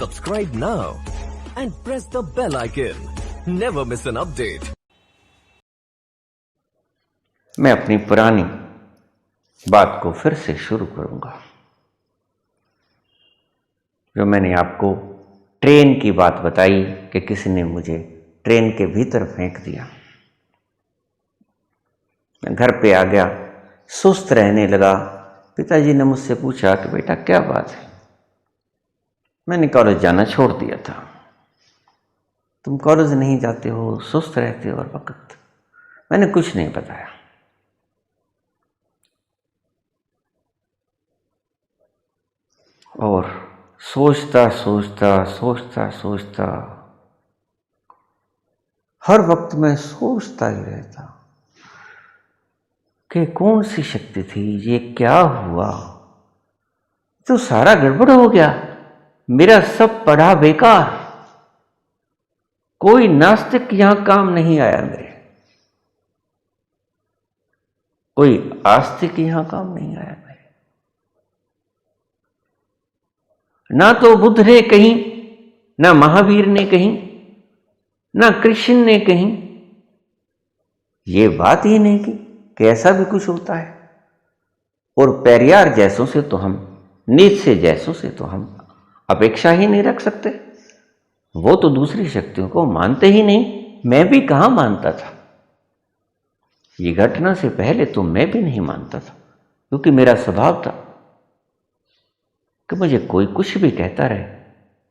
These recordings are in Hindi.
Subscribe now and press the bell icon. Never miss an update. मैं अपनी पुरानी बात को फिर से शुरू करूंगा। जो मैंने आपको ट्रेन की बात बताई कि किसी ने मुझे ट्रेन के भीतर फेंक दिया। मैं घर पे आ गया, सुस्त रहने लगा। पिताजी ने मुझसे पूछा कि बेटा क्या बात है। मैंने कॉलेज जाना छोड़ दिया था। तुम कॉलेज नहीं जाते हो, सुस्त रहते हो और वक्त। मैंने कुछ नहीं बताया। और सोचता सोचता हर वक्त मैं सोचता ही रहता कि कौन सी शक्ति थी, ये क्या हुआ, तो सारा गड़बड़ हो गया। मेरा सब पढ़ा बेकार। कोई नास्तिक यहां काम नहीं आया मेरे, कोई आस्तिक यहां काम नहीं आया मेरे। ना तो बुद्ध ने कहीं, ना महावीर ने कहीं, ना कृष्ण ने कहीं ये बात ही नहीं की कि ऐसा भी कुछ होता है। और पेरियार जैसों से तो हम, नीत्शे जैसों से तो हम अपेक्षा ही नहीं रख सकते। वो तो दूसरी शक्तियों को मानते ही नहीं, मैं भी कहां मानता था। ये घटना से पहले तो मैं भी नहीं मानता था, क्योंकि मेरा स्वभाव था कि मुझे कोई कुछ भी कहता रहे,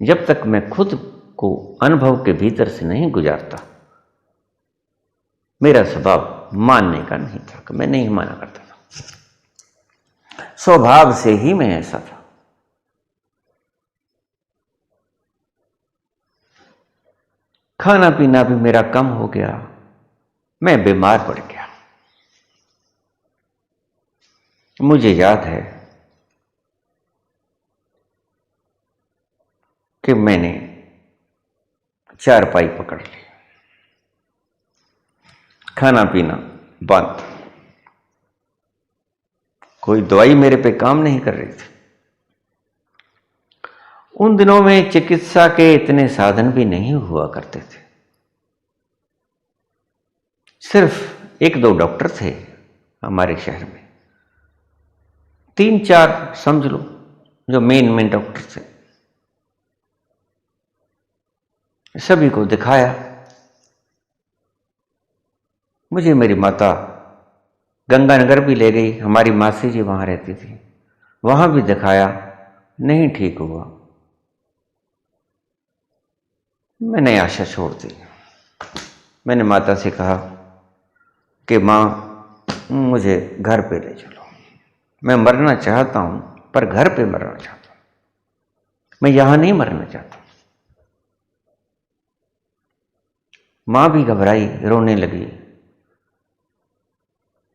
जब तक मैं खुद को अनुभव के भीतर से नहीं गुजारता। मेरा स्वभाव मानने का नहीं था, कि मैं नहीं माना करता था। स्वभाव से ही मैं ऐसा था। खाना पीना भी मेरा कम हो गया, मैं बीमार पड़ गया। मुझे याद है कि मैंने चारपाई पकड़ ली, खाना पीना बंद, कोई दवाई मेरे पे काम नहीं कर रही थी। उन दिनों में चिकित्सा के इतने साधन भी नहीं हुआ करते थे। सिर्फ एक दो डॉक्टर थे हमारे शहर में, 3-4 समझ लो जो मेन डॉक्टर थे। सभी को दिखाया। मुझे मेरी माता गंगानगर भी ले गई, हमारी मासी जी वहां रहती थी, वहां भी दिखाया, नहीं ठीक हुआ। मैंने आशा छोड़ दी। मैंने माता से कहा कि मां, मुझे घर पे ले चलो। मैं मरना चाहता हूं, पर घर पे मरना चाहता हूं, मैं यहां नहीं मरना चाहता। मां भी घबराई, रोने लगी।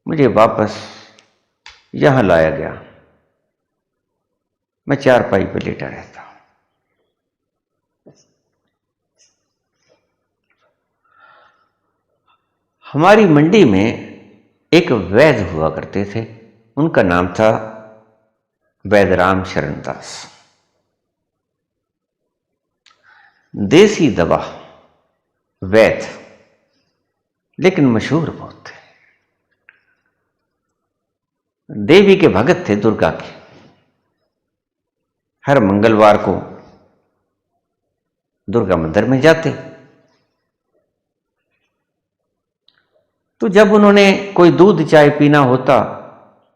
मुझे वापस यहां लाया गया। मैं चारपाई पर लेटा रहता। हमारी मंडी में एक वैद्य हुआ करते थे, उनका नाम था वैद्यराम शरण दास। देसी दवा वैद्य, लेकिन मशहूर बहुत थे। देवी के भगत थे, दुर्गा के। हर मंगलवार को दुर्गा मंदिर में जाते। तो जब उन्होंने कोई दूध चाय पीना होता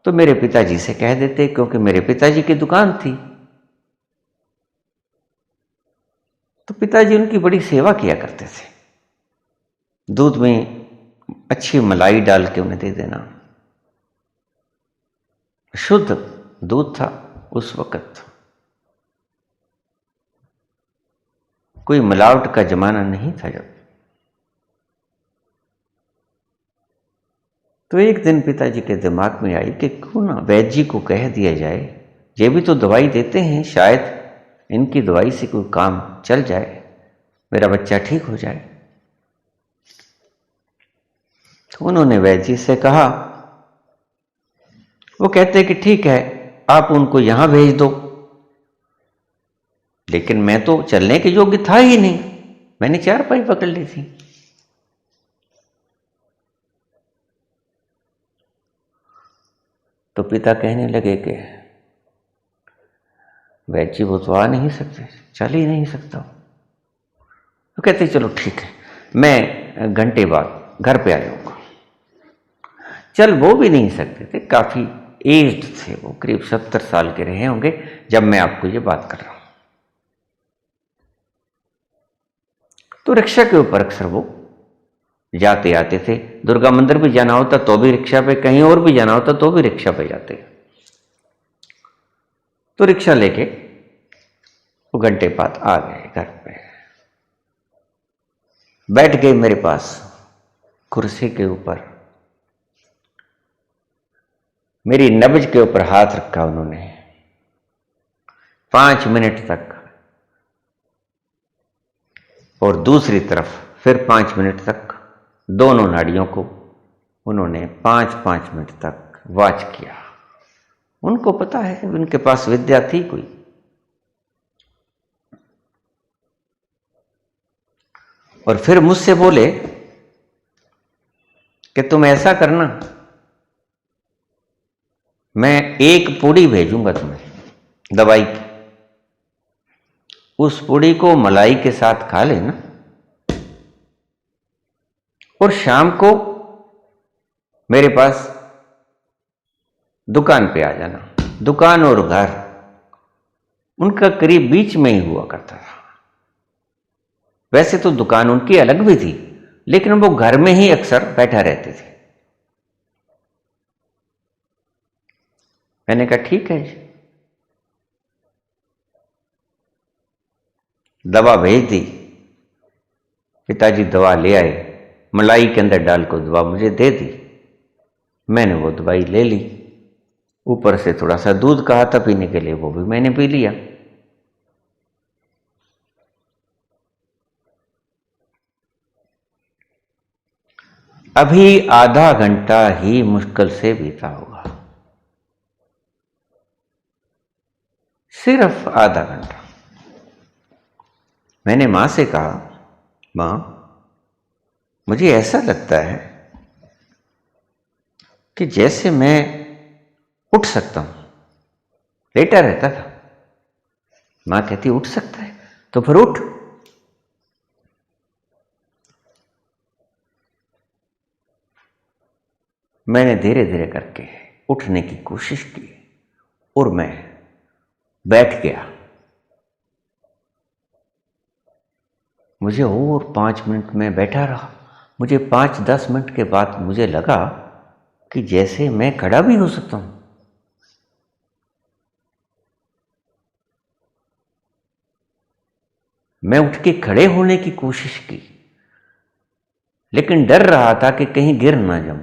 तो मेरे पिताजी से कह देते, क्योंकि मेरे पिताजी की दुकान थी। तो पिताजी उनकी बड़ी सेवा किया करते थे। दूध में अच्छी मलाई डाल के उन्हें दे देना। शुद्ध दूध था उस वक्त, कोई मिलावट का जमाना नहीं था जब। तो एक दिन पिताजी के दिमाग में आई कि क्यों ना वैद्य जी को कह दिया जाए, ये भी तो दवाई देते हैं, शायद इनकी दवाई से कोई काम चल जाए, मेरा बच्चा ठीक हो जाए। तो उन्होंने वैद्य जी से कहा। वो कहते कि ठीक है, आप उनको यहां भेज दो। लेकिन मैं तो चलने के योग्य था ही नहीं, मैंने चारपाई पकड़ ली थी। तो पिता कहने लगे कि वैद्य जी वो तो आ नहीं सकते, चल ही नहीं सकता। तो कहते चलो ठीक है, मैं घंटे बाद घर पे आ जाऊंगा। चल वो भी नहीं सकते थे, काफी एज्ड थे वो, करीब 70 साल के रहे होंगे जब मैं आपको ये बात कर रहा हूं। तो रिक्शा के ऊपर अक्सर वो जाते आते थे। दुर्गा मंदिर भी जाना होता तो भी रिक्शा पे, कहीं और भी जाना होता तो भी रिक्शा पे जाते। तो रिक्शा लेके वो घंटे बाद आ गए घर पे, बैठ गए मेरे पास कुर्सी के ऊपर। मेरी नब्ज के ऊपर हाथ रखा उन्होंने 5 मिनट तक, और दूसरी तरफ फिर 5 मिनट तक, दोनों नाड़ियों को उन्होंने 5-5 मिनट तक वॉच किया। उनको पता है, उनके पास विद्या थी कोई। और फिर मुझसे बोले कि तुम ऐसा करना, मैं एक पुड़ी भेजूंगा तुम्हें दवाई की, उस पुड़ी को मलाई के साथ खा लेना और शाम को मेरे पास दुकान पे आ जाना। दुकान और घर उनका करीब बीच में ही हुआ करता था। वैसे तो दुकान उनकी अलग भी थी, लेकिन वो घर में ही अक्सर बैठा रहते थे। मैंने कहा ठीक है, दवा भेज दी। पिताजी दवा ले आए, मलाई के अंदर डालकर दवा मुझे दे दी। मैंने वो दवाई ले ली, ऊपर से थोड़ा सा दूध कहा था पीने के लिए, वो भी मैंने पी लिया। अभी आधा घंटा ही मुश्किल से बीता होगा, सिर्फ आधा घंटा। मैंने मां से कहा, मां मुझे ऐसा लगता है कि जैसे मैं उठ सकता हूं। लेटा रहता था। मां कहती उठ सकता है तो फिर उठ। मैंने धीरे धीरे करके उठने की कोशिश की और मैं बैठ गया। मुझे और 5 मिनट में बैठा रहा। मुझे 5-10 मिनट के बाद मुझे लगा कि जैसे मैं खड़ा भी हो सकता हूं। मैं उठ के खड़े होने की कोशिश की, लेकिन डर रहा था कि कहीं गिर ना जाऊं।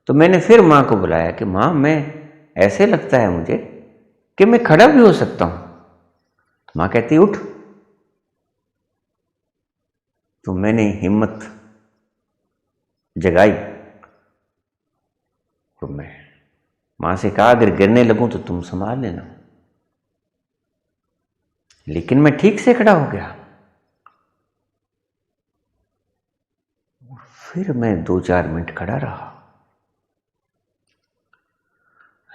तो मैंने फिर मां को बुलाया कि मां, मैं ऐसे लगता है मुझे कि मैं खड़ा भी हो सकता हूं। तो मां कहती उठ। तो मैंने हिम्मत जगाई तो मैं मां से कहा, अगर गिरने लगूं तो तुम संभाल लेना। लेकिन मैं ठीक से खड़ा हो गया। फिर मैं 2-4 मिनट खड़ा रहा,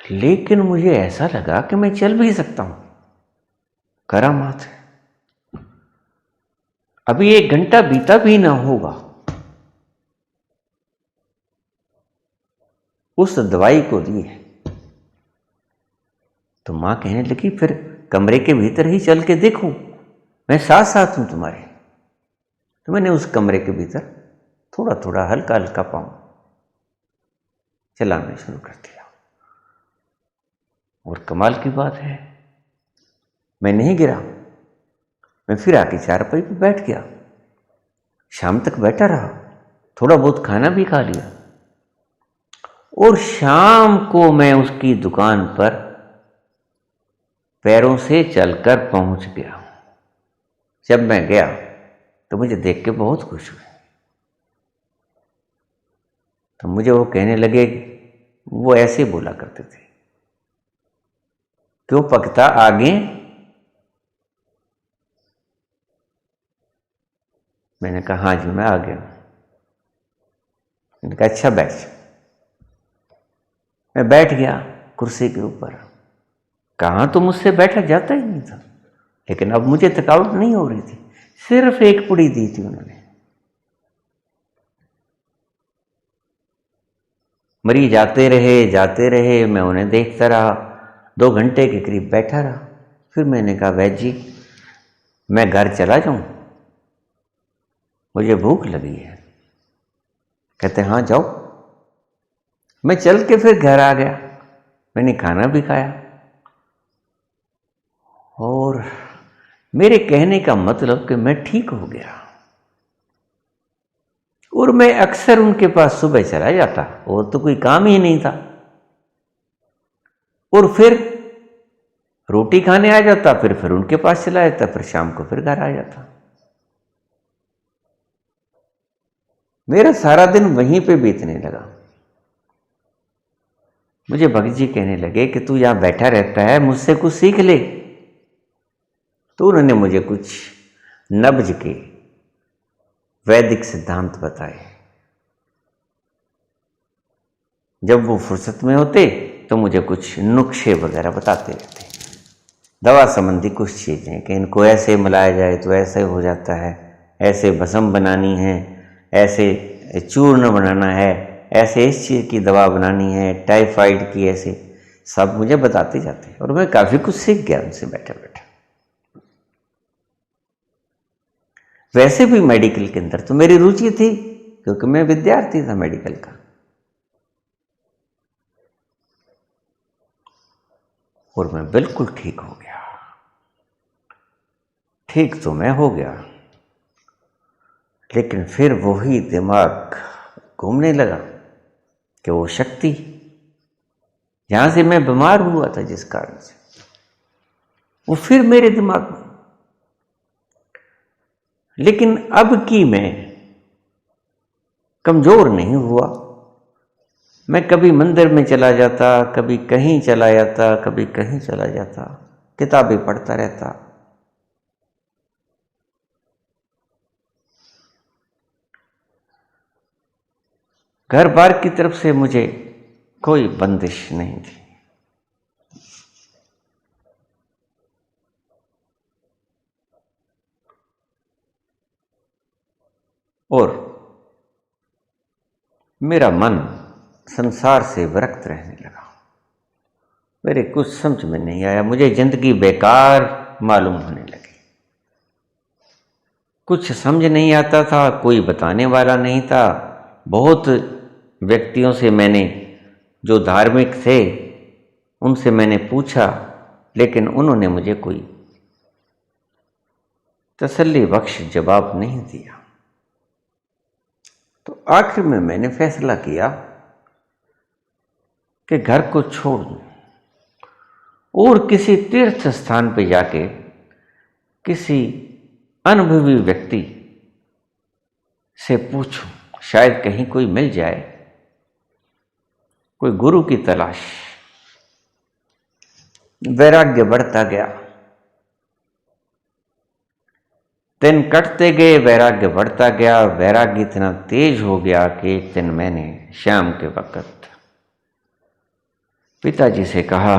लेकिन मुझे ऐसा लगा कि मैं चल भी सकता हूं। करामात है। अभी 1 घंटा बीता भी ना होगा उस दवाई को दी है। तो मां कहने लगी, फिर कमरे के भीतर ही चल के देखो, मैं साथ साथ हूं तुम्हारे। तो मैंने उस कमरे के भीतर थोड़ा थोड़ा हल्का हल्का पांव चलाना शुरू कर दिया। और कमाल की बात है, मैं नहीं गिरा। मैं फिर आके चारपाई पे बैठ गया। शाम तक बैठा रहा, थोड़ा बहुत खाना भी खा लिया, और शाम को मैं उसकी दुकान पर पैरों से चलकर पहुंच गया। जब मैं गया तो मुझे देख के बहुत खुश हुए। तो मुझे वो कहने लगे, वो ऐसे बोला करते थे, क्यों पकता आगे मैंने कहा हाँ जी मैं आ गया। मैंने कहा अच्छा बैठ। मैं बैठ गया कुर्सी के ऊपर। कहाँ तो मुझसे बैठा जाता ही नहीं था, लेकिन अब मुझे थकावट नहीं हो रही थी। सिर्फ एक पुड़ी दी थी उन्होंने। मरीज आते रहे, मैं उन्हें देखता रहा। 2 घंटे के करीब बैठा रहा। फिर मैंने कहा वैद्य जी मैं घर चला जाऊं, मुझे भूख लगी है। कहते हाँ जाओ। मैं चल के फिर घर आ गया। मैंने खाना भी खाया, और मेरे कहने का मतलब कि मैं ठीक हो गया। और मैं अक्सर उनके पास सुबह चला जाता, और तो कोई काम ही नहीं था। और फिर रोटी खाने आ जाता, फिर उनके पास चला जाता, फिर शाम को फिर घर आ जाता। मेरा सारा दिन वहीं पे बीतने लगा। मुझे भगत जी कहने लगे कि तू यहां बैठा रहता है, मुझसे कुछ सीख ले। तो उन्होंने मुझे कुछ नब्ज के वैदिक सिद्धांत बताए। जब वो फुर्सत में होते तो मुझे कुछ नुस्खे वगैरह बताते रहते, दवा संबंधी कुछ चीज़ें कि इनको ऐसे मिलाया जाए तो ऐसे हो जाता है, ऐसे भस्म बनानी है, ऐसे चूर्ण बनाना है, ऐसे इस चीज़ की दवा बनानी है, टाइफाइड की, ऐसे सब मुझे बताते जाते। और मैं काफ़ी कुछ सीख गया उनसे बैठे बैठे। वैसे भी मेडिकल के अंदर तो मेरी रुचि थी, क्योंकि मैं विद्यार्थी था मेडिकल का। और मैं बिल्कुल ठीक हो गया। ठीक तो मैं हो गया, लेकिन फिर वही दिमाग घूमने लगा कि वो शक्ति जहां से मैं बीमार हुआ था, जिस कारण से, वो फिर मेरे दिमाग में। लेकिन अब की मैं कमजोर नहीं हुआ। मैं कभी मंदिर में चला जाता, कभी कहीं चला जाता, कभी कहीं चला जाता, किताबें पढ़ता रहता। घर बार की तरफ से मुझे कोई बंदिश नहीं थी। और मेरा मन संसार से विरक्त रहने लगा। मेरे कुछ समझ में नहीं आया, मुझे जिंदगी बेकार मालूम होने लगी। कुछ समझ नहीं आता था, कोई बताने वाला नहीं था। बहुत व्यक्तियों से मैंने, जो धार्मिक थे, उनसे मैंने पूछा, लेकिन उन्होंने मुझे कोई तसल्ली बख्श जवाब नहीं दिया। तो आखिर में मैंने फैसला किया कि घर को छोड़ दूं और किसी तीर्थ स्थान पर जाके किसी अनुभवी व्यक्ति से पूछूं, शायद कहीं कोई मिल जाए, कोई गुरु की तलाश। वैराग्य बढ़ता गया, दिन कटते गए, वैराग्य बढ़ता गया। वैराग्य इतना तेज हो गया कि एक दिन मैंने शाम के वक्त पिताजी से कहा,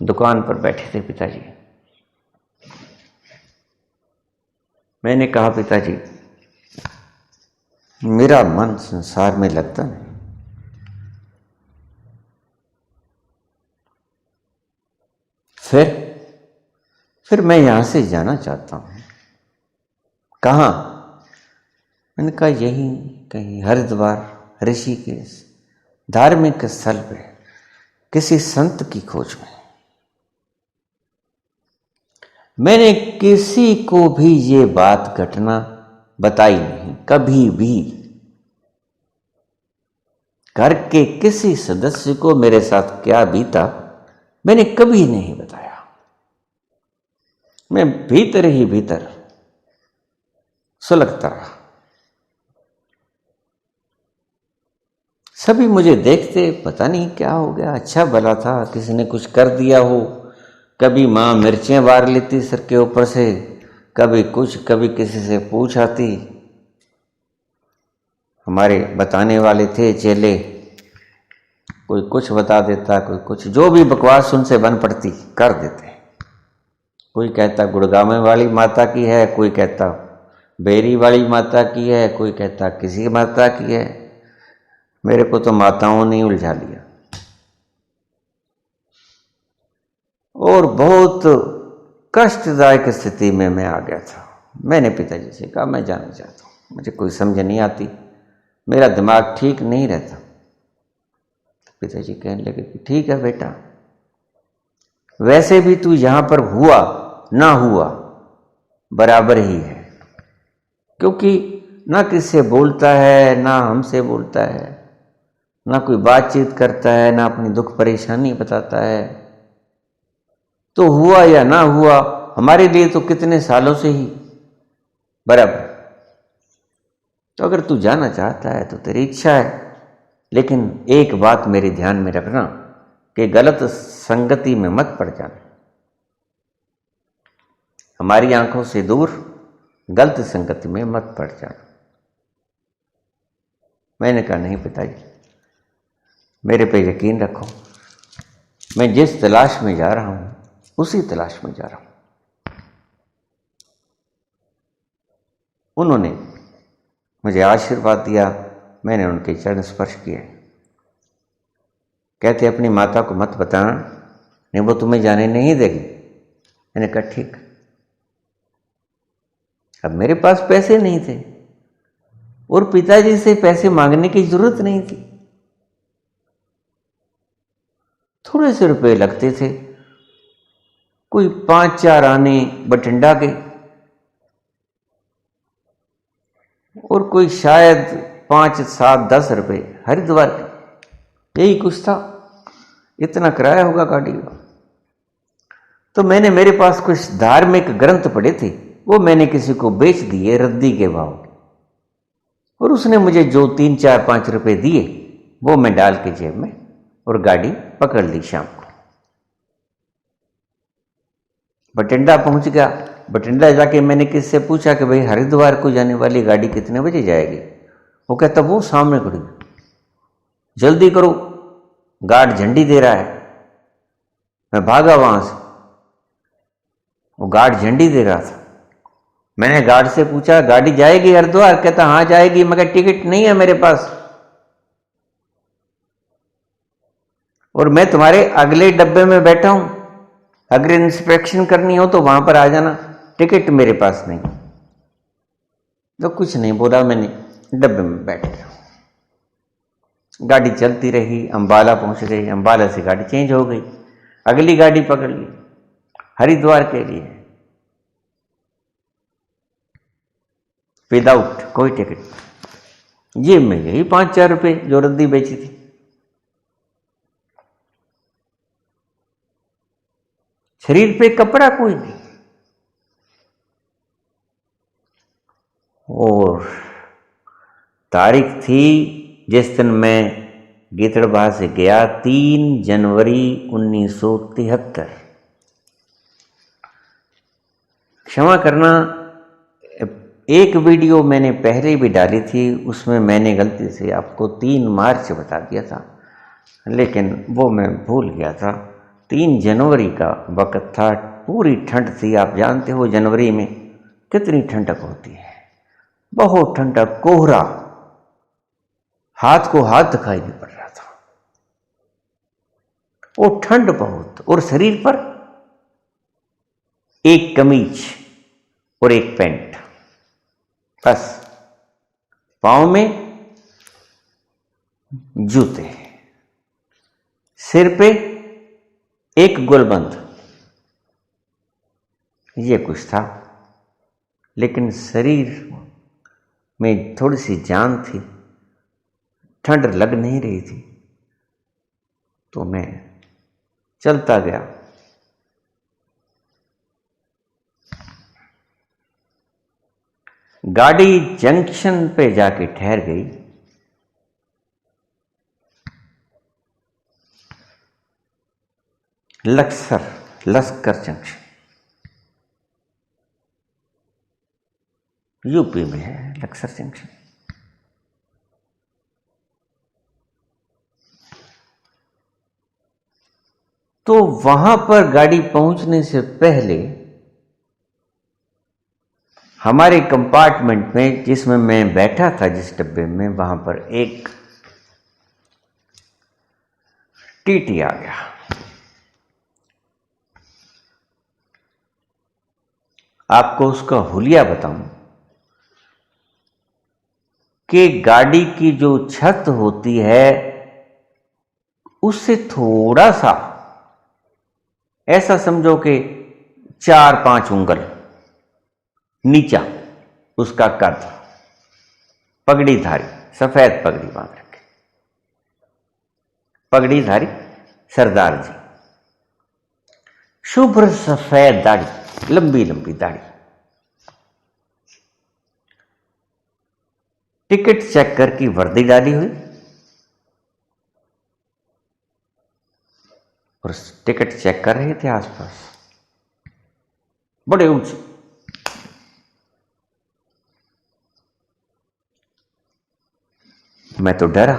दुकान पर बैठे थे पिताजी, मैंने कहा पिताजी मेरा मन संसार में लगता नहीं। फिर मैं यहां से जाना चाहता हूं। कहाँ? मैंने कहा यहीं कहीं हरिद्वार, ऋषिकेश, धार्मिक स्थल पे किसी संत की खोज में। मैंने किसी को भी ये बात घटना बताई नहीं, कभी भी। घर के किसी सदस्य को मेरे साथ क्या बीता मैंने कभी नहीं बताया। मैं भीतर ही भीतर सुलगता रहा। सभी मुझे देखते, पता नहीं क्या हो गया, अच्छा भला था, किसी ने कुछ कर दिया हो। कभी माँ मिर्चें वार लेती सर के ऊपर से, कभी कुछ, कभी किसी से पूछ आती। हमारे बताने वाले थे चेले, कोई कुछ बता देता, कोई कुछ, जो भी बकवास उनसे बन पड़ती कर देते। कोई कहता गुड़गांव वाली माता की है, कोई कहता बेरी वाली माता की है, कोई कहता किसी माता की है। मेरे को तो माताओं ने उलझा लिया और बहुत कष्टदायक स्थिति में मैं आ गया था। मैंने पिताजी से कहा मैं जाना चाहता हूँ, मुझे कोई समझ नहीं आती, मेरा दिमाग ठीक नहीं रहता। पिताजी कहने लगे कि ठीक है बेटा, वैसे भी तू यहां पर हुआ ना हुआ बराबर ही है, क्योंकि ना किससे बोलता है, ना हमसे बोलता है, ना कोई बातचीत करता है, ना अपनी दुख परेशानी बताता है। तो हुआ या ना हुआ हमारे लिए तो कितने सालों से ही बराबर। तो अगर तू जाना चाहता है तो तेरी इच्छा है, लेकिन एक बात मेरे ध्यान में रखना कि गलत संगति में मत पड़ जाना। हमारी आंखों से दूर गलत संगति में मत पड़ जाना। मैंने कहा नहीं पिताजी, मेरे पे यकीन रखो, मैं जिस तलाश में जा रहा हूं उसी तलाश में जा रहा हूं। उन्होंने मुझे आशीर्वाद दिया, मैंने उनके चरण स्पर्श किए। कहते अपनी माता को मत बताना, नहीं वो तुम्हें जाने नहीं देगी। मैंने कहा ठीक। अब मेरे पास पैसे नहीं थे और पिताजी से पैसे मांगने की जरूरत नहीं थी, थोड़े से रुपए लगते थे, कोई 5-4 आने बठिंडा के और कोई शायद 5-7-10 रुपए हरिद्वार के, यही कुछ था। इतना किराया होगा गाड़ी का। तो मैंने, मेरे पास कुछ धार्मिक ग्रंथ पड़े थे, वो मैंने किसी को बेच दिए रद्दी के भाव, और उसने मुझे जो 3-4-5 रुपए दिए वो मैं डाल के जेब में और गाड़ी पकड़ ली। शाम को बठिंडा पहुंच गया। बठिंडा जाके मैंने किससे पूछा कि भाई हरिद्वार को जाने वाली गाड़ी कितने बजे जाएगी? वो कहता वो सामने खड़ी, जल्दी करो, गार्ड झंडी दे रहा है। मैं भागा वहां से, वो गार्ड झंडी दे रहा था। मैंने गार्ड से पूछा गाड़ी जाएगी हरिद्वार? कहता हाँ जाएगी। मगर टिकट नहीं है मेरे पास, और मैं तुम्हारे अगले डब्बे में बैठा हूं, अगर इंस्पेक्शन करनी हो तो वहां पर आ जाना, टिकट मेरे पास नहीं। तो कुछ नहीं बोला, मैंने डब्बे में बैठ गया। गाड़ी चलती रही, अंबाला पहुंच गई। अंबाला से गाड़ी चेंज हो गई, अगली गाड़ी पकड़ ली हरिद्वार के लिए, विदाउट कोई टिकट। जेब में यही 5-4 रुपए जो रद्दी बेची थी। शरीर पे कपड़ा कोई नहीं, और तारीख थी जिस दिन मैं गीतड़बाह से गया, 3 जनवरी 1973। क्षमा करना, एक वीडियो मैंने पहले भी डाली थी, उसमें मैंने गलती से आपको 3 मार्च बता दिया था, लेकिन वो मैं भूल गया था। 3 जनवरी का वक्त था, पूरी ठंड थी। आप जानते हो जनवरी में कितनी ठंडक होती है, बहुत ठंडक, कोहरा, हाथ को हाथ दिखाई नहीं पड़ रहा था, और ठंड बहुत, और शरीर पर एक कमीज और एक पैंट बस, पांव में जूते, सिर पे एक गुलबंद, ये कुछ था। लेकिन शरीर में थोड़ी सी जान थी, ठंड लग नहीं रही थी, तो मैं चलता गया। गाड़ी जंक्शन पे जाके ठहर गई। लश्कर जंक्शन यूपी में है, लश्कर जंक्शन। तो वहां पर गाड़ी पहुंचने से पहले हमारे कंपार्टमेंट में, जिसमें मैं बैठा था, जिस डब्बे में, वहां पर एक टीटी आ गया। आपको उसका हुलिया बताऊं कि गाड़ी की जो छत होती है उससे थोड़ा सा, ऐसा समझो कि 4-5 उंगल नीचा उसका कद, पगड़ीधारी, सफेद पगड़ी बांध रखे, पगड़ीधारी सरदार जी, शुभ्र सफेद दाढ़ी, लंबी लंबी दाढ़ी, टिकट चेकर की वर्दी डाली हुई और टिकट चेक कर रहे थे आसपास, बड़े ऊंचे। मैं तो डरा,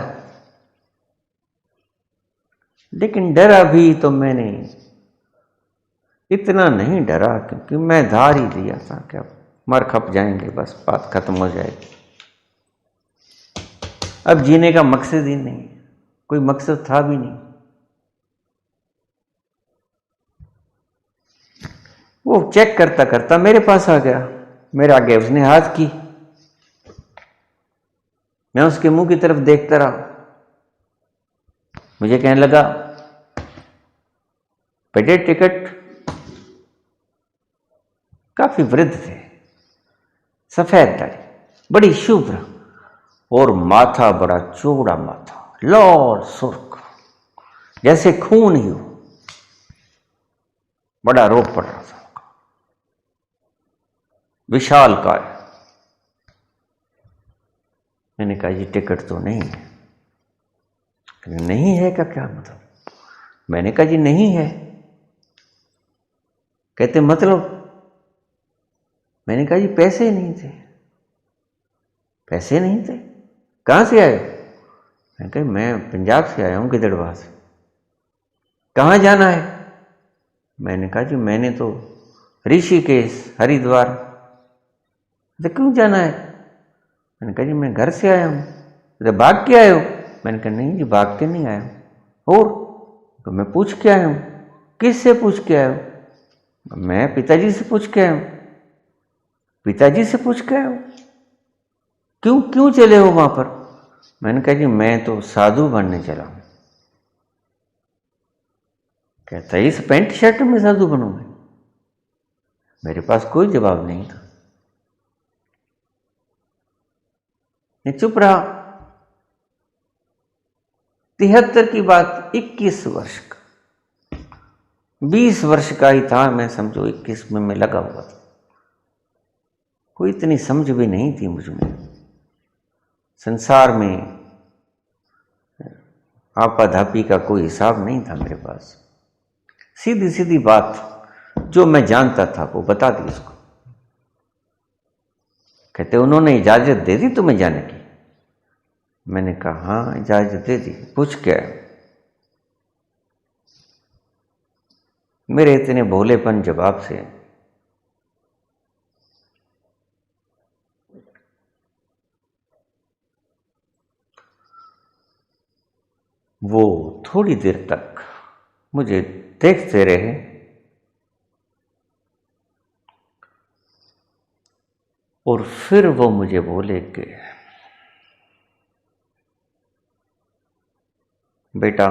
लेकिन डरा भी तो मैंने इतना नहीं डरा, क्योंकि मैं धार ही लिया था कि अब मर खप जाएंगे, बस बात खत्म हो जाएगी। अब जीने का मकसद ही नहीं, कोई मकसद था भी नहीं। वो चेक करता करता मेरे पास आ गया, मेरे आगे उसने हाथ की, मैं उसके मुंह की तरफ देखता रहा। मुझे कहने लगा, बेटे टिकट। काफी वृद्ध थे, सफेद दाढ़ी, बड़ी शुभ्र, और माथा बड़ा चौड़ा माथा, लाल सुर्ख, जैसे खून ही हो, बड़ा रोब पड़ रहा था, विशाल काय। मैंने कहा ये टिकट तो नहीं है। नहीं है का क्या मतलब? मैंने कहा जी नहीं है। कहते मतलब? मैंने कहा जी पैसे नहीं थे। पैसे नहीं थे? कहां से आए? मैंने कहा मैं पंजाब से आया हूं, गिदड़बाह से। कहां जाना है? मैंने कहा जी मैंने तो ऋषिकेश, हरिद्वार। तो क्यों जाना है? मैंने कहा जी मैं घर से आया हूं। तो भाग के आए हो? मैंने कहा नहीं जी भाग के नहीं आया हूं। और? तो मैं पूछ के आया हूं। किस से पूछ के आया हो? मैं पिताजी से पूछ के आया हूं। पिताजी से पूछ के आया हूं? क्यों क्यों चले हो वहां पर? मैंने कहा जी मैं तो साधु बनने चला हूं। कहता है इस पैंट शर्ट में साधु बनोगे? मेरे पास कोई जवाब नहीं था, मैं चुप रहा। 73 की बात, 21 वर्ष का, 20 वर्ष का ही था मैं, समझो 21 में मैं लगा हुआ था। कोई इतनी समझ भी नहीं थी मुझ में, संसार में आपाधापी का कोई हिसाब नहीं था मेरे पास। सीधी सीधी बात जो मैं जानता था वो बता दी उसको। कहते उन्होंने इजाजत दे दी तुम्हें जाने की? मैंने कहा हाँ इजाजत दे दी। पूछ क्या? मेरे इतने भोलेपन जवाब से वो थोड़ी देर तक मुझे देखते रहे, और फिर वो मुझे बोले कि बेटा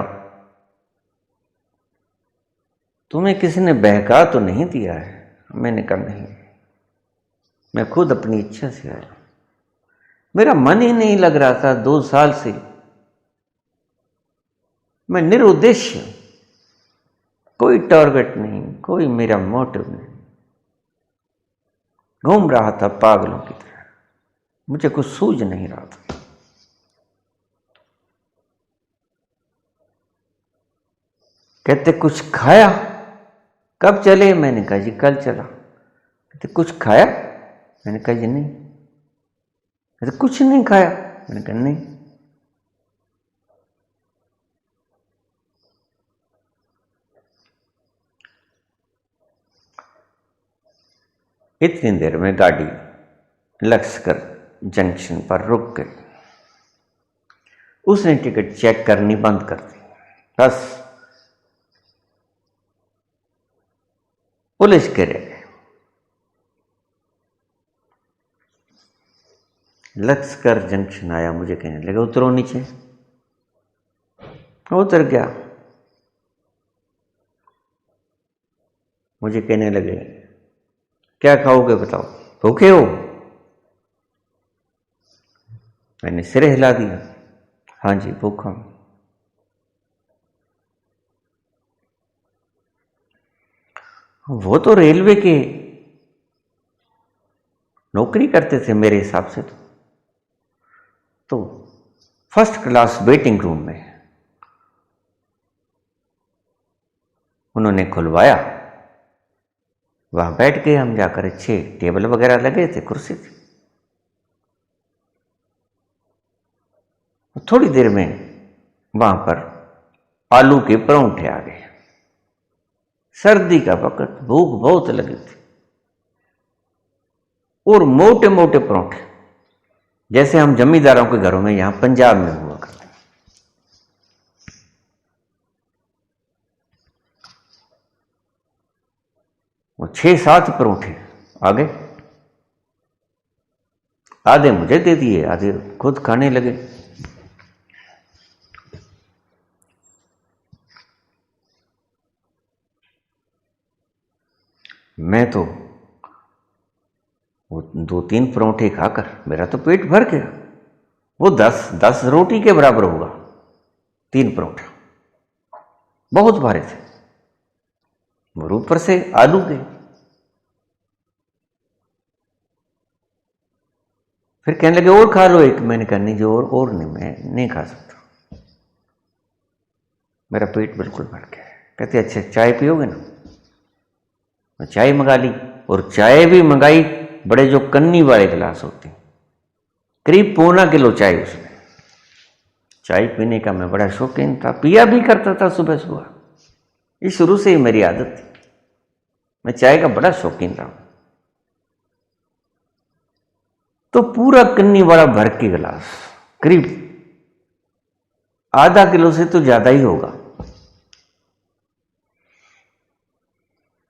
तुम्हें किसी ने बहका तो नहीं दिया है? मैंने कहा नहीं, मैं खुद अपनी इच्छा से आया। मेरा मन ही नहीं लग रहा था 2 साल से। मैं निरुद्देश्य, कोई टारगेट नहीं, कोई मेरा मोटिव नहीं, घूम रहा था पागलों की तरह। मुझे कुछ सूझ नहीं रहा था। कहते कुछ खाया? कब चले? मैंने कहा जी कल चला। कहते कुछ खाया? मैंने कहा जी नहीं। कहते कुछ नहीं खाया? मैंने कहा नहीं। इतनी देर में गाड़ी लक्ष्कर जंक्शन पर रुक गई। उसने टिकट चेक करनी बंद कर दी। बस पुलिस के रह गए। लक्ष्कर जंक्शन आया, मुझे कहने लगे उतरो नीचे। उतर गया। मुझे कहने लगे क्या खाओगे बताओ, भूखे हो? मैंने सिर हिला दिया, हाँ जी भूखा हूं। वो तो रेलवे के नौकरी करते थे मेरे हिसाब से। तो फर्स्ट क्लास वेटिंग रूम में उन्होंने खुलवाया, वहां बैठ गए हम जाकर। अच्छे टेबल वगैरह लगे थे, कुर्सी थी। थोड़ी देर में वहां पर आलू के परांठे आ गए। सर्दी का वक्त, भूख बहुत लगी थी, और मोटे मोटे परांठे, जैसे हम जमींदारों के घरों में यहां पंजाब में हुआ करते हैं। वो 6-7 परांठे आ गए। आधे मुझे दे दिए, आधे खुद खाने लगे। मैं तो वो 2-3 परांठे खाकर मेरा तो पेट भर गया। वो 10 रोटी के बराबर होगा 3 परांठे, बहुत भारी थे। और ऊपर से आलू के। फिर कहने लगे और खा लो एक। मैंने कहा नहीं, जो और नहीं, मैं नहीं खा सकता, मेरा पेट बिल्कुल भर गया। कहते अच्छा चाय पियोगे ना? मैं चाय मंगा ली, और चाय भी मंगाई बड़े जो कन्नी वाले गिलास होते हैं, करीब 1.25 किलो चाय उसमें। चाय पीने का मैं बड़ा शौकीन था, पिया भी करता था सुबह सुबह। ये शुरू से ही मेरी आदत थी, मैं चाय का बड़ा शौकीन रहा। तो पूरा कन्नी वाला भर के गिलास, करीब ½ किलो से तो ज्यादा ही होगा।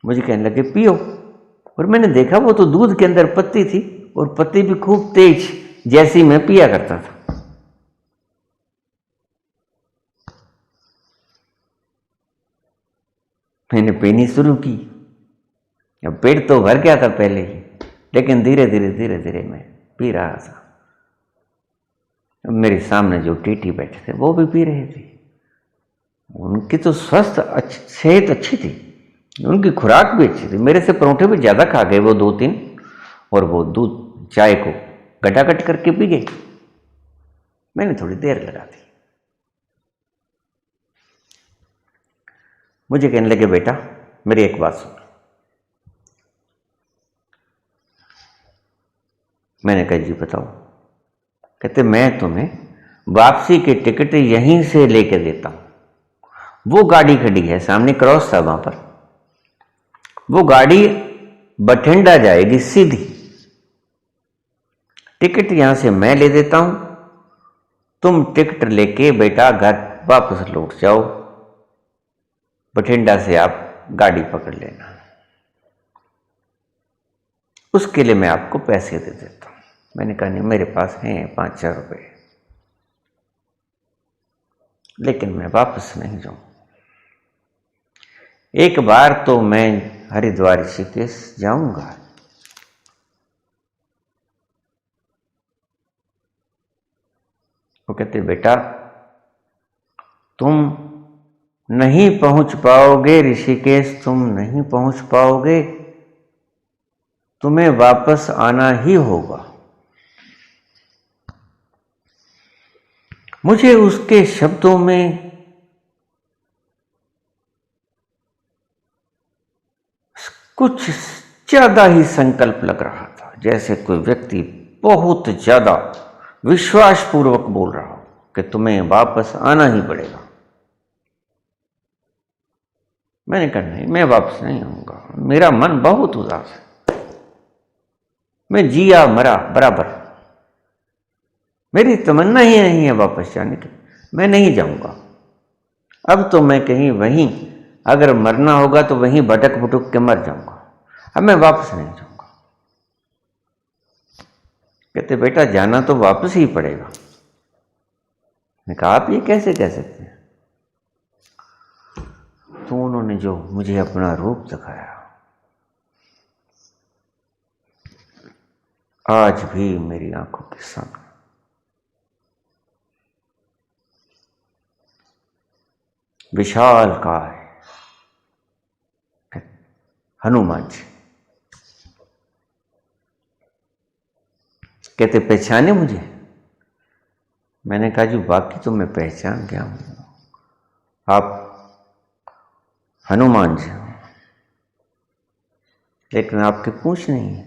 मुझे कहने लगे पियो। और मैंने देखा वो तो दूध के अंदर पत्ती थी, और पत्ती भी खूब तेज, जैसी मैं पिया करता था। मैंने पीनी शुरू की। अब पेट तो भर गया था पहले ही, लेकिन धीरे धीरे मैं पी रहा था। मेरे सामने जो टीटी बैठे थे वो भी पी रहे थे। उनकी तो सेहत अच्छी थी, उनकी खुराक भी अच्छी थी। मेरे से परांठे भी ज्यादा खा गए वो 2-3, और वो दूध चाय को गटागट करके पी गए। मैंने थोड़ी देर लगा दी। मुझे कहने लगे बेटा मेरी एक बात सुन। मैंने कहा जी बताओ। कहते मैं तुम्हें वापसी के टिकट यहीं से लेके देता हूं। वो गाड़ी खड़ी है सामने, क्रॉस था वहां पर, वो गाड़ी बठिंडा जाएगी सीधी। टिकट यहां से मैं ले देता हूं, तुम टिकट लेके बेटा घर वापस लौट जाओ। बठिंडा से आप गाड़ी पकड़ लेना, उसके लिए मैं आपको पैसे दे देता हूं। मैंने कहा नहीं, मेरे पास हैं 5-4 रुपए, लेकिन मैं वापस नहीं जाऊं। एक बार तो मैं हरिद्वार ऋषिकेश जाऊंगा। वो कहते बेटा तुम नहीं पहुंच पाओगे ऋषिकेश, तुम नहीं पहुंच पाओगे, तुम्हें वापस आना ही होगा। मुझे उसके शब्दों में कुछ ज्यादा ही संकल्प लग रहा था, जैसे कोई व्यक्ति बहुत ज्यादा विश्वासपूर्वक बोल रहा हो कि तुम्हें वापस आना ही पड़ेगा। मैंने कहा नहीं, मैं वापस नहीं आऊंगा, मेरा मन बहुत उदास है। मैं जिया मरा बराबर, मेरी तमन्ना ही नहीं है वापस जाने की, मैं नहीं जाऊंगा। अब तो मैं कहीं वहीं, अगर मरना होगा तो वहीं भटक भुटक के मर जाऊंगा, अब मैं वापस नहीं जाऊंगा। कहते बेटा जाना तो वापस ही पड़ेगा। मैं कहा आप ये कैसे कह सकते हैं? तो उन्होंने जो मुझे अपना रूप दिखाया, आज भी मेरी आंखों के सामने। विशाल काय हनुमान जी। कहते पहचाने मुझे? मैंने कहा जी बाकी तो मैं पहचान गया हूं, आप हनुमान जी हो, लेकिन आपकी पूंछ नहीं है।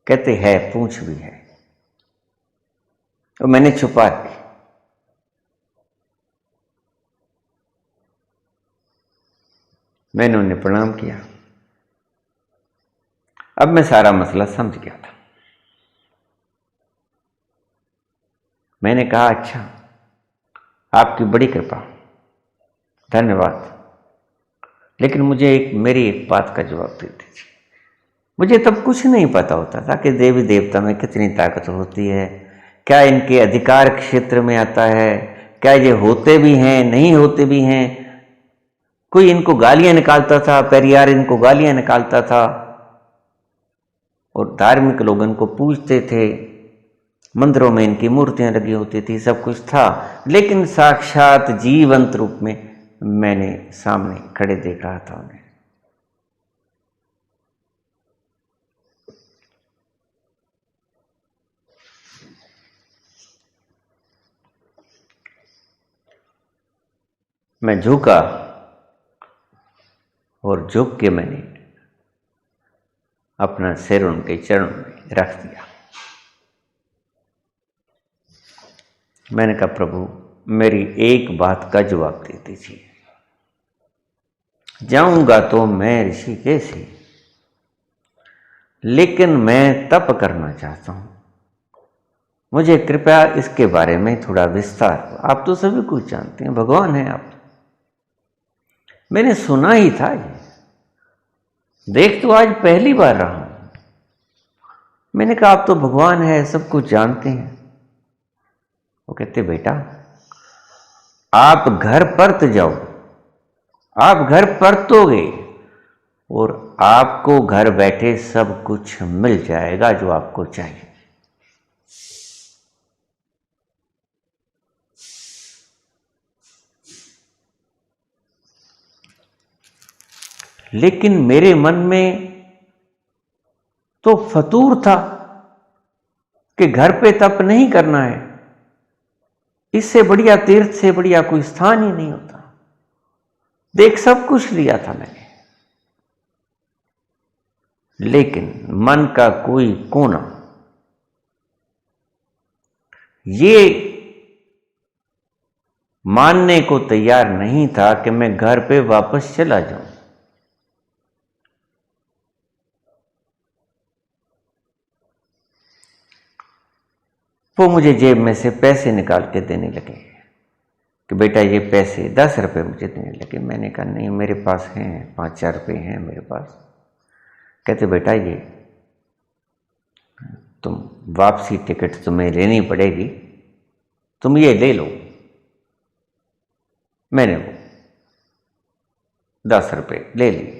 कहते है पूंछ भी है, तो मैंने छुपा दी। मैंने उन्हें प्रणाम किया। अब मैं सारा मसला समझ गया था। मैंने कहा अच्छा, आपकी बड़ी कृपा, धन्यवाद, लेकिन मुझे मेरी एक बात का जवाब दे दीजिए। मुझे तब कुछ नहीं पता होता था कि देवी देवता में कितनी ताकत होती है, क्या इनके अधिकार क्षेत्र में आता है, क्या ये होते भी हैं नहीं होते भी हैं। कोई इनको गालियां निकालता था, पेरियार इनको गालियां निकालता था, और धार्मिक लोग इनको पूजते थे, मंदिरों में इनकी मूर्तियां लगी होती थी, सब कुछ था। लेकिन साक्षात जीवंत रूप में मैंने सामने खड़े देख रहा था उन्हें। मैं झुका और झुक के मैंने अपना सिर उनके चरणों में रख दिया। मैंने कहा प्रभु मेरी एक बात का जवाब दे दीजिए। जाऊंगा तो मैं ऋषिकेश ही, लेकिन मैं तप करना चाहता हूं, मुझे कृपया इसके बारे में थोड़ा विस्तार। आप तो सभी कुछ जानते हैं, भगवान हैं आप। मैंने सुना ही था, ये देख तो आज पहली बार रहा हूं। मैंने कहा आप तो भगवान है, सब कुछ जानते हैं। वो कहते बेटा आप घर परत जाओ, आप घर परतोगे और आपको घर बैठे सब कुछ मिल जाएगा जो आपको चाहिए। लेकिन मेरे मन में तो फतूर था कि घर पे तप नहीं करना है, इससे बढ़िया तीर्थ से बढ़िया कोई स्थान ही नहीं होता। देख सब कुछ लिया था मैंने, लेकिन मन का कोई कोना ये मानने को तैयार नहीं था कि मैं घर पे वापस चला जाऊं। वो मुझे जेब में से पैसे निकाल के देने लगे कि बेटा ये पैसे 10 रुपये मुझे देने लगे। मैंने कहा नहीं मेरे पास हैं 5-4 रुपये हैं मेरे पास। कहते बेटा ये तुम वापसी टिकट तुम्हें लेनी पड़ेगी, तुम ये ले लो। मैंने वो 10 रुपये ले लिए।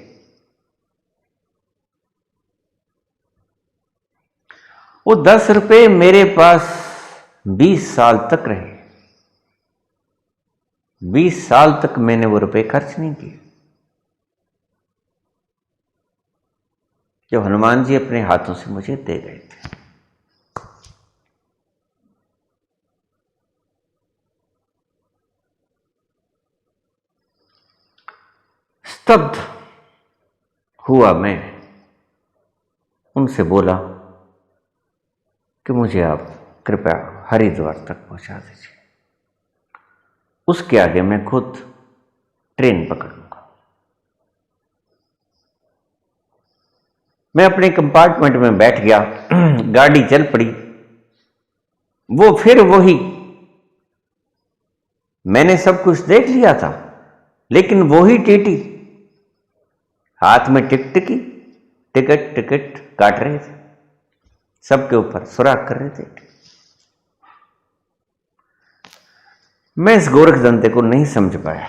वो 10 रुपये मेरे पास 20 साल तक रहे। 20 साल तक मैंने वो रुपए खर्च नहीं किए। जो हनुमान जी अपने हाथों से मुझे दे गए थे। स्तब्ध हुआ मैं, उनसे बोला कि मुझे आप कृपया हरिद्वार तक पहुंचा दीजिए। उसके आगे मैं खुद ट्रेन पकड़ूंगा। मैं अपने कंपार्टमेंट में बैठ गया, गाड़ी चल पड़ी। वो फिर वही, मैंने सब कुछ देख लिया था, लेकिन वही टीटी हाथ में टिकट काट रहे थे, सबके ऊपर सुराख कर रहे थे। मैं इस गोरख दंते को नहीं समझ पाया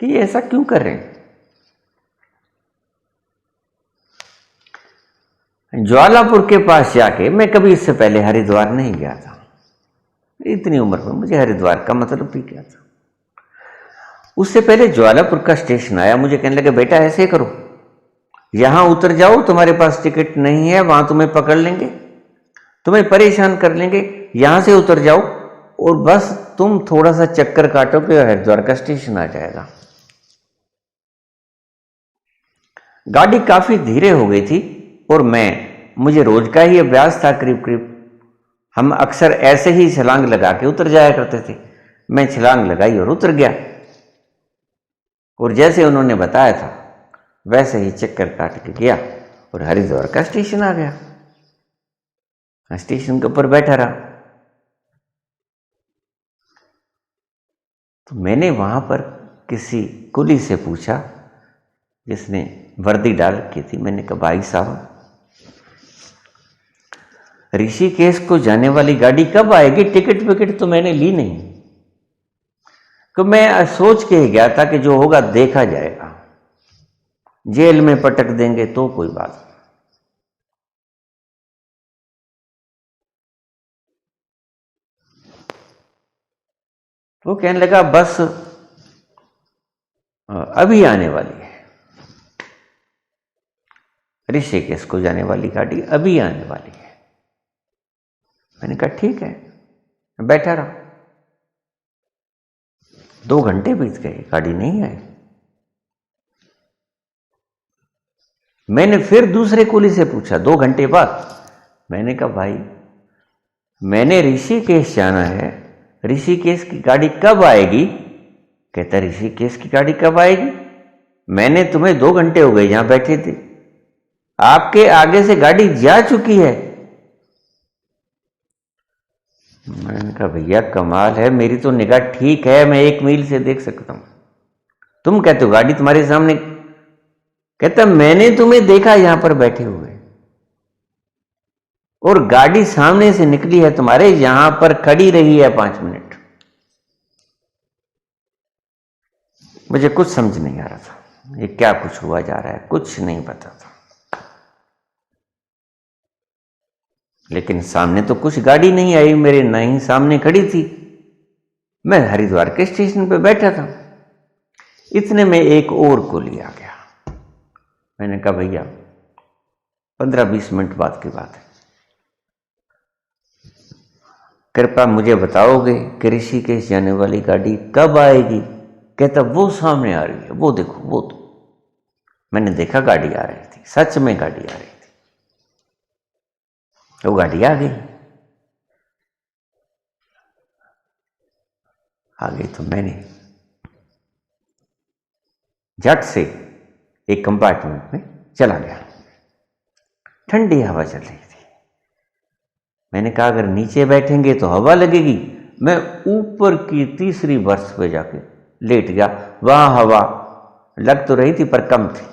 कि ये ऐसा क्यों कर रहे हैं। ज्वालापुर के पास जाके, मैं कभी इससे पहले हरिद्वार नहीं गया था, इतनी उम्र में मुझे हरिद्वार का मतलब भी क्या था। उससे पहले ज्वालापुर का स्टेशन आया, मुझे कहने लगे बेटा ऐसे करो, यहां उतर जाओ, तुम्हारे पास टिकट नहीं है, वहां तुम्हें पकड़ लेंगे, तुम्हें परेशान कर लेंगे, यहां से उतर जाओ और बस तुम थोड़ा सा चक्कर काटोगे और हरिद्वार का स्टेशन आ जाएगा। गाड़ी काफी धीरे हो गई थी और मुझे रोज का ही अभ्यास था, करीब करीब हम अक्सर ऐसे ही छलांग लगा के उतर जाया करते थे। मैं छलांग लगाई और उतर गया, और जैसे उन्होंने बताया था वैसे ही चक्कर काट के गया और हरिद्वार का स्टेशन आ गया। स्टेशन के ऊपर बैठा रहा। तो मैंने वहां पर किसी कुली से पूछा, जिसने वर्दी डाल रखी थी, मैंने कहा भाई साहब, ऋषिकेश को जाने वाली गाड़ी कब आएगी? टिकट विकेट तो मैंने ली नहीं। तो मैं सोच के ही गया था कि जो होगा देखा जाएगा, जेल में पटक देंगे तो कोई बात नहीं। वो कहने लगा बस अभी आने वाली है, ऋषिकेश को जाने वाली गाड़ी अभी आने वाली है। मैंने कहा ठीक है, बैठा रहा। 2 घंटे बीत गए, गाड़ी नहीं आई। मैंने फिर दूसरे कुली से पूछा 2 घंटे बाद। मैंने कहा भाई, मैंने ऋषिकेश जाना है, ऋषिकेश की गाड़ी कब आएगी? कहता ऋषिकेश की गाड़ी कब आएगी? मैंने तुम्हें 2 घंटे हो गए यहां बैठे थे, आपके आगे से गाड़ी जा चुकी है। मैंने कहा भैया कमाल है, मेरी तो निगाह ठीक है, मैं 1 मील से देख सकता हूं, तुम कहते हो गाड़ी तुम्हारे सामने। कहता मैंने तुम्हें देखा यहां पर बैठे हुए, और गाड़ी सामने से निकली है तुम्हारे, यहां पर खड़ी रही है 5 मिनट। मुझे कुछ समझ नहीं आ रहा था, ये क्या कुछ हुआ जा रहा है, कुछ नहीं पता था। लेकिन सामने तो कुछ गाड़ी नहीं आई, मेरे ना ही सामने खड़ी थी। मैं हरिद्वार के स्टेशन पे बैठा था। इतने में एक और कुली आ गया। मैंने कहा भैया 15-20 मिनट बाद की बात है, कृपया मुझे बताओगे कि ऋषिकेश जाने वाली गाड़ी कब आएगी? कहता वो सामने आ रही है, वो देखो, वो तो। मैंने देखा गाड़ी आ रही थी, सच में गाड़ी आ रही थी। वो गाड़ी आ गई। तो मैंने झट से एक कंपार्टमेंट में चला गया। ठंडी हवा चल रही थी। मैंने कहा अगर नीचे बैठेंगे तो हवा लगेगी। मैं ऊपर की तीसरी बर्थ पे जाके लेट गया। वहां हवा लग तो रही थी पर कम थी।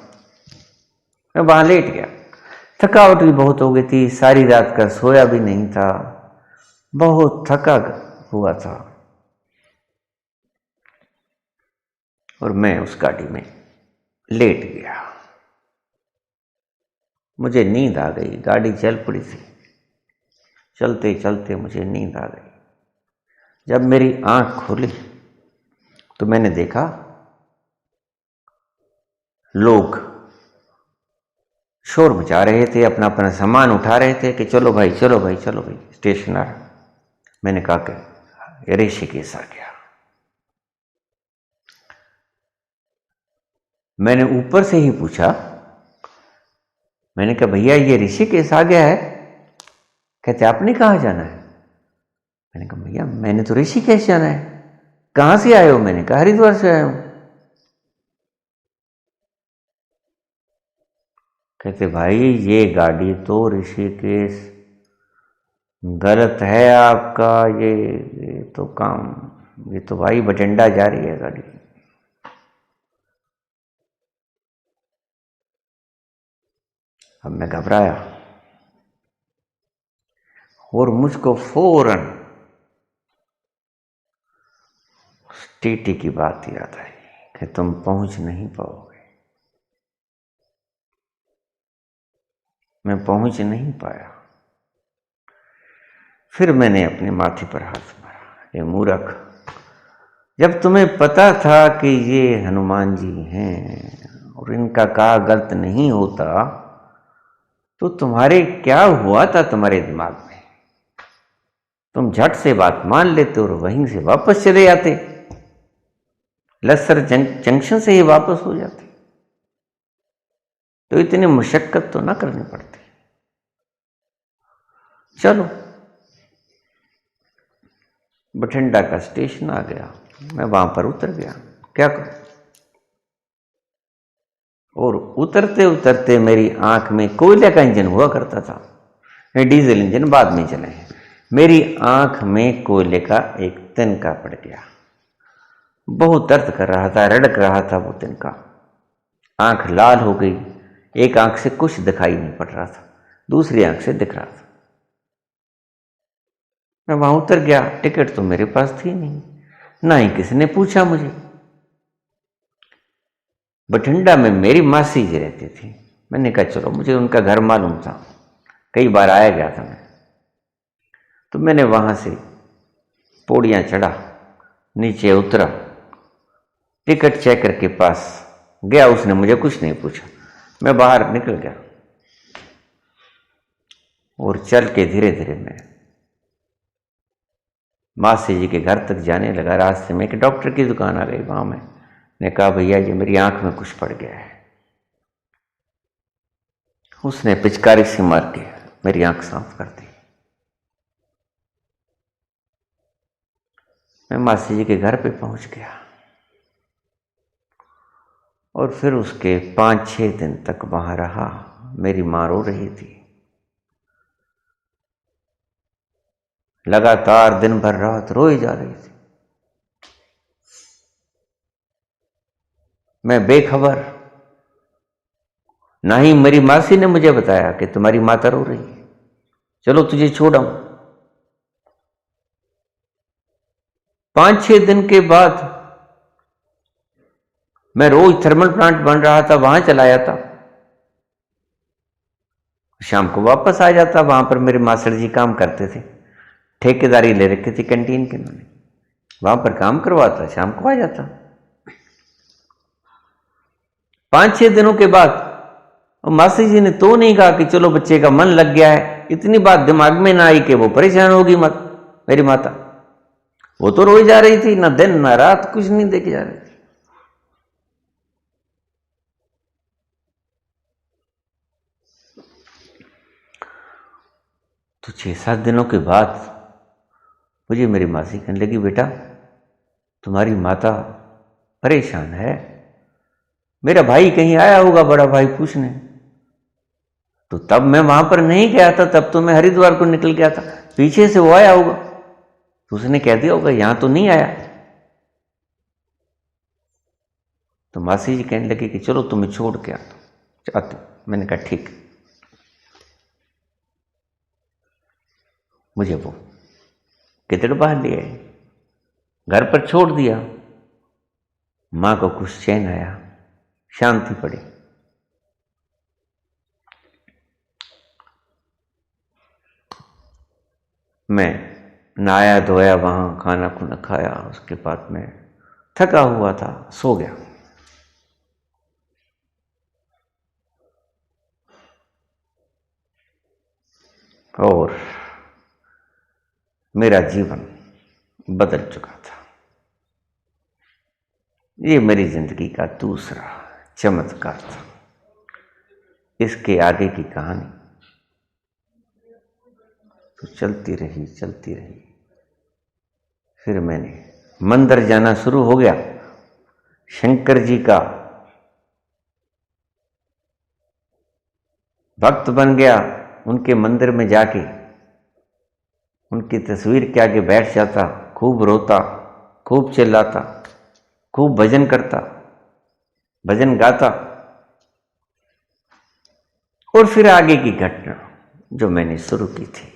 मैं वहां लेट गया। थकावट भी बहुत हो गई थी, सारी रात का सोया भी नहीं था, बहुत थका हुआ था। और मैं उस गाड़ी में लेट गया। मुझे नींद आ गई। गाड़ी चल पड़ी थी। चलते चलते मुझे नींद आ गई। जब मेरी आंख खुली तो मैंने देखा लोग शोर मचा रहे थे, अपना अपना सामान उठा रहे थे कि चलो भाई, चलो भाई, चलो भाई, स्टेशन आ रहा। मैंने कहा कि ऋषिकेश आ गया। मैंने ऊपर से ही पूछा, मैंने कहा भैया ये ऋषिकेश आ गया है? कहते आपने कहाँ जाना है? मैंने कहा भैया मैंने तो ऋषिकेश जाना है। कहाँ से आए हो? मैंने कहा हरिद्वार से आया हूं। कहते भाई ये गाड़ी तो ऋषिकेश गलत है आपका, ये तो काम, ये तो भाई बठिंडा जा रही है गाड़ी। अब मैं घबराया और मुझको फौरन टीटी की बात याद आई कि तुम पहुंच नहीं पाओगे। मैं पहुंच नहीं पाया। फिर मैंने अपने माथे पर हाथ मारा, ये मूर्ख, जब तुम्हें पता था कि ये हनुमान जी हैं और इनका कहा गलत नहीं होता, तो तुम्हारे क्या हुआ था तुम्हारे दिमाग में? तुम झट से बात मान लेते और वहीं से वापस चले जाते, लस्सर जंक्शन से ही वापस हो जाते, तो इतनी मुशक्कत तो ना करनी पड़ती। चलो, बठिंडा का स्टेशन आ गया, मैं वहां पर उतर गया, क्या करूं? और उतरते उतरते मेरी आंख में कोयले का इंजन हुआ करता था, ये डीजल इंजन बाद में चले हैं। मेरी आंख में कोयले का एक तिनका पड़ गया, बहुत दर्द कर रहा था, रड़क रहा था वो तिनका, आंख लाल हो गई। एक आंख से कुछ दिखाई नहीं पड़ रहा था, दूसरी आंख से दिख रहा था। मैं वहां उतर गया, टिकट तो मेरे पास थी नहीं, ना ही किसी ने पूछा मुझे। बठिंडा में मेरी मासी जी रहती थी, मैंने कहा चलो, मुझे उनका घर मालूम था, कई बार आया गया था मैं, तो मैंने वहां से पौड़ियां चढ़ा, नीचे उतरा, टिकट चेकर के पास गया, उसने मुझे कुछ नहीं पूछा, मैं बाहर निकल गया और चल के धीरे धीरे मैं मासी जी के घर तक जाने लगा। रास्ते में एक डॉक्टर की दुकान आ गई, वहां मैंने कहा भैया जी मेरी आंख में कुछ पड़ गया है। उसने पिचकारी से मार के मेरी आंख साफ कर दी। मैं मासी जी के घर पे पहुंच गया और फिर उसके 5-6 दिन तक वहां रहा। मेरी मां रो रही थी, लगातार दिन भर रात रोई जा रही थी। मैं बेखबर, ना ही मेरी मासी ने मुझे बताया कि तुम्हारी माता रो रही है, चलो तुझे छोड़ाऊं। 5-6 दिन के बाद मैं रोज थर्मल प्लांट बन रहा था, वहां चला जाता, शाम को वापस आ जाता। वहां पर मेरे मास्टर जी काम करते थे, ठेकेदारी ले रखी थी कैंटीन की उन्होंने, वहां पर काम करवाता, शाम को आ जाता। 5-6 दिनों के बाद मासी जी ने तो नहीं कहा कि चलो बच्चे का मन लग गया है, इतनी बात दिमाग में ना आई कि वो परेशान होगी मत मेरी माता। वो तो रोई जा रही थी, ना दिन ना रात, कुछ नहीं देखे जा रही थी। तो 6-7 दिनों के बाद मुझे मेरी मासी कहने लगी, बेटा तुम्हारी माता परेशान है, मेरा भाई कहीं आया होगा, बड़ा भाई पूछने। तो तब मैं वहां पर नहीं गया था, तब तो मैं हरिद्वार को निकल गया था, पीछे से वो आया होगा, तो उसने कह दिया होगा यहां तो नहीं आया। तो मासी जी कहने लगे कि चलो तुम्हें छोड़ के आता। मैंने कहा ठीक। मुझे वो कितने बाहर ले आए, घर पर छोड़ दिया। मां को कुछ चैन आया, शांति पड़ी। मैं नहाया धोया, वहां खाना खुना खाया, उसके बाद मैं थका हुआ था, सो गया। और मेरा जीवन बदल चुका था। ये मेरी जिंदगी का दूसरा चमत्कार था। इसके आगे की कहानी तो चलती रही। फिर मैंने मंदिर जाना शुरू हो गया। शंकर जी का भक्त बन गया। उनके मंदिर में जाके उनकी तस्वीर के आगे बैठ जाता, खूब रोता, खूब चिल्लाता, खूब भजन करता, भजन गाता। और फिर आगे की घटना जो मैंने शुरू की थी,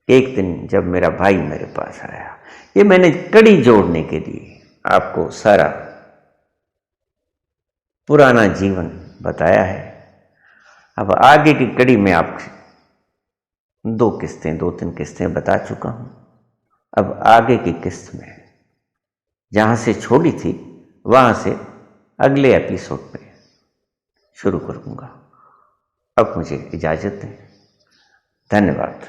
एक दिन जब मेरा भाई मेरे पास आया, ये मैंने कड़ी जोड़ने के लिए आपको सारा पुराना जीवन बताया है। अब आगे की कड़ी में आपसे 2-3 किस्तें बता चुका हूं। अब आगे की किस्त में जहां से छोड़ी थी वहां से अगले एपिसोड में शुरू करूंगा। अब मुझे इजाजत दें। धन्यवाद।